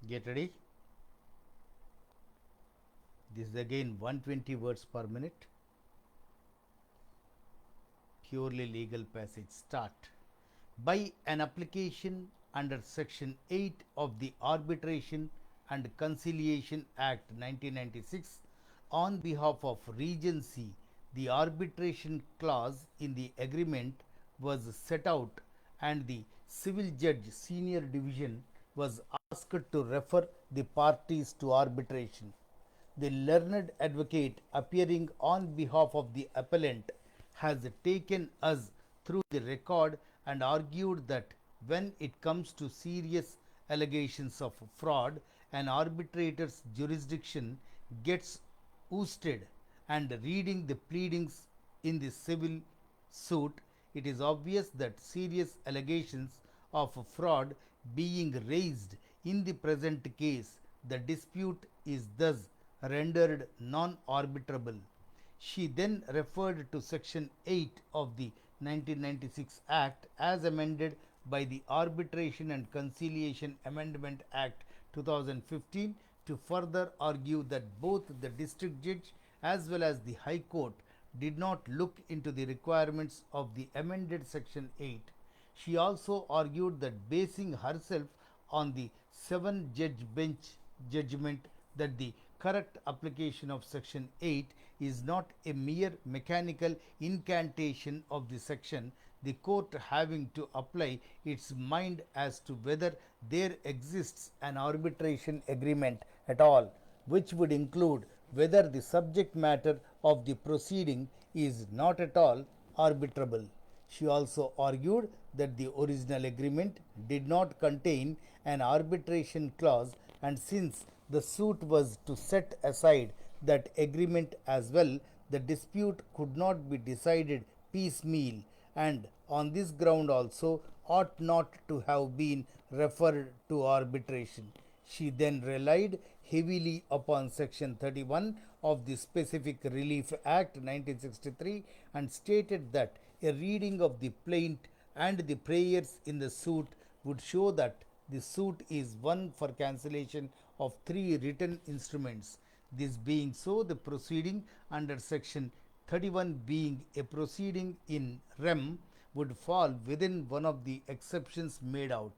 Get ready. This is again 120 words per minute. Purely legal passage. Start. By an application under Section 8 of the Arbitration and Conciliation Act 1996 on behalf of Regency, the arbitration clause in the agreement was set out and the civil judge senior division was asked to refer the parties to arbitration. The learned advocate appearing on behalf of the appellant has taken us through the record and argued that when it comes to serious allegations of fraud, an arbitrator's jurisdiction gets ousted, and reading the pleadings in the civil suit, it is obvious that serious allegations of fraud being raised in the present case, the dispute is thus rendered non arbitrable. She then referred to Section 8 of the 1996 Act as amended by the Arbitration and Conciliation Amendment Act 2015 to further argue that both the district judge as well as the High Court did not look into the requirements of the amended Section 8. She also argued that basing herself on the 7 judge bench judgment that the correct application of Section 8 is not a mere mechanical incantation of the section, the court having to apply its mind as to whether there exists an arbitration agreement at all, which would include whether the subject matter of the proceeding is not at all arbitrable. She also argued that the original agreement did not contain an arbitration clause, and since the suit was to set aside that agreement as well, the dispute could not be decided piecemeal, and on this ground also ought not to have been referred to arbitration. She then relied heavily upon Section 31 of the Specific Relief Act 1963 and stated that a reading of the plaint and the prayers in the suit would show that the suit is one for cancellation of 3 written instruments. This being so, the proceeding under Section 31 being a proceeding in rem would fall within one of the exceptions made out.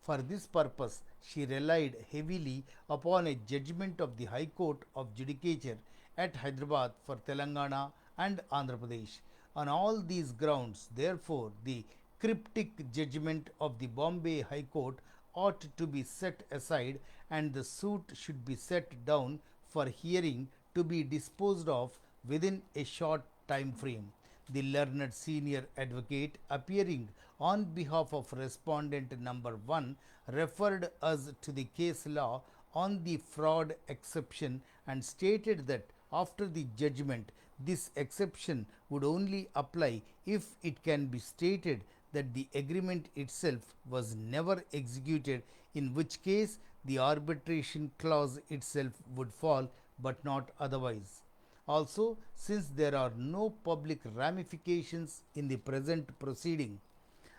For this purpose, she relied heavily upon a judgment of the High Court of Judicature at Hyderabad for Telangana and Andhra Pradesh. On all these grounds, therefore, the cryptic judgment of the Bombay High Court ought to be set aside and the suit should be set down for hearing to be disposed of within a short time frame. The learned senior advocate appearing on behalf of respondent number 1 referred us to the case law on the fraud exception and stated that after the judgment this exception would only apply if it can be stated that the agreement itself was never executed, in which case the arbitration clause itself would fall but not otherwise. Also, since there are no public ramifications in the present proceeding,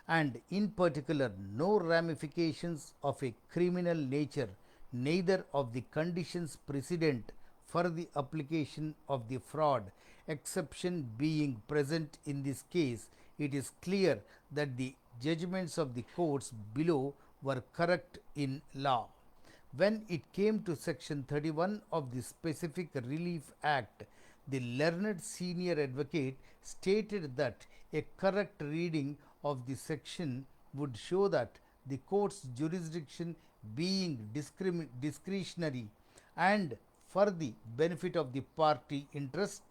and in particular no ramifications of a criminal nature, neither of the conditions precedent for the application of the fraud exception being present in this case, it is clear that the judgments of the courts below were correct in law. When it came to Section 31 of the Specific Relief Act, the learned senior advocate stated that a correct reading of the section would show that the court's jurisdiction being discretionary and for the benefit of the party interest,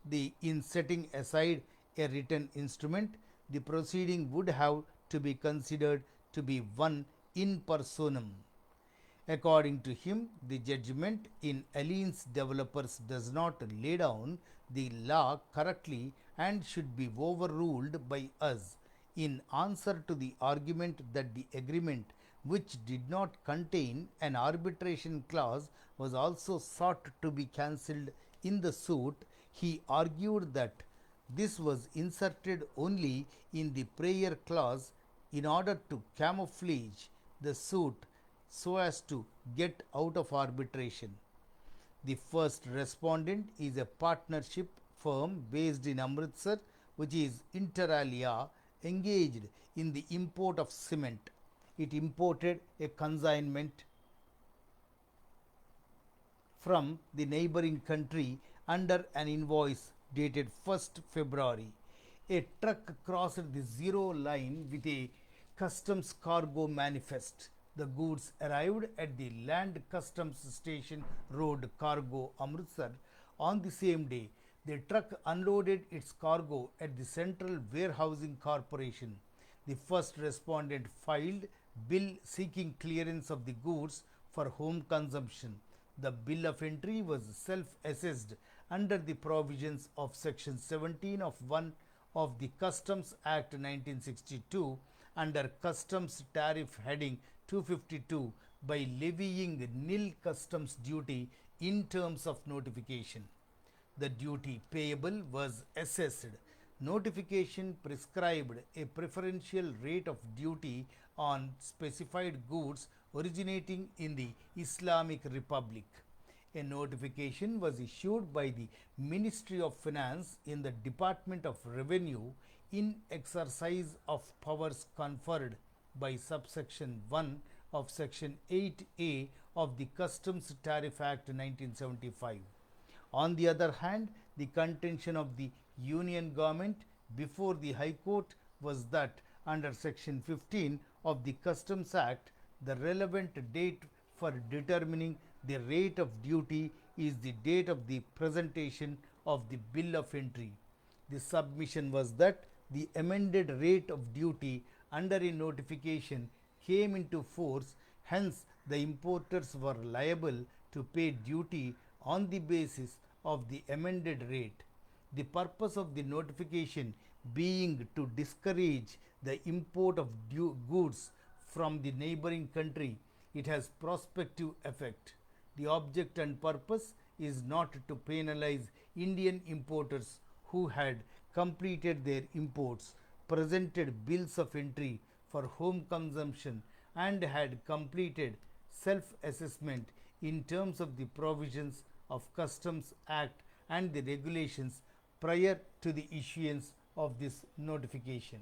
the in setting aside a written instrument, the proceeding would have to be considered to be one in personam. According to him, the judgment in Aline's Developers does not lay down the law correctly and should be overruled by us. In answer to the argument that the agreement, which did not contain an arbitration clause, was also sought to be cancelled in the suit, he argued that this was inserted only in the prayer clause in order to camouflage the suit, so as to get out of arbitration. The first respondent is a partnership firm based in Amritsar, which is inter alia engaged in the import of cement. It imported a consignment from the neighboring country under an invoice dated 1st February. A truck crossed the zero line with a customs cargo manifest. The goods arrived at the Land Customs Station Road Cargo, Amritsar on the same day. The truck unloaded its cargo at the Central Warehousing Corporation. The first respondent filed bill seeking clearance of the goods for home consumption. The bill of entry was self-assessed under the provisions of Section 17 of 1 of the Customs Act 1962 under Customs Tariff Heading 252 by levying nil customs duty in terms of notification. The duty payable was assessed. Notification prescribed a preferential rate of duty on specified goods originating in the Islamic Republic. A notification was issued by the Ministry of Finance in the Department of Revenue in exercise of powers conferred by subsection 1 of section 8A of the Customs Tariff Act 1975. On the other hand, the contention of the Union government before the High Court was that under section 15 of the Customs Act, the relevant date for determining the rate of duty is the date of the presentation of the bill of entry. The submission was that the amended rate of duty under a notification came into force, hence the importers were liable to pay duty on the basis of the amended rate. The purpose of the notification being to discourage the import of goods from the neighboring country, it has prospective effect. The object and purpose is not to penalize Indian importers who had completed their imports, presented bills of entry for home consumption, and had completed self-assessment in terms of the provisions of Customs Act and the regulations prior to the issuance of this notification.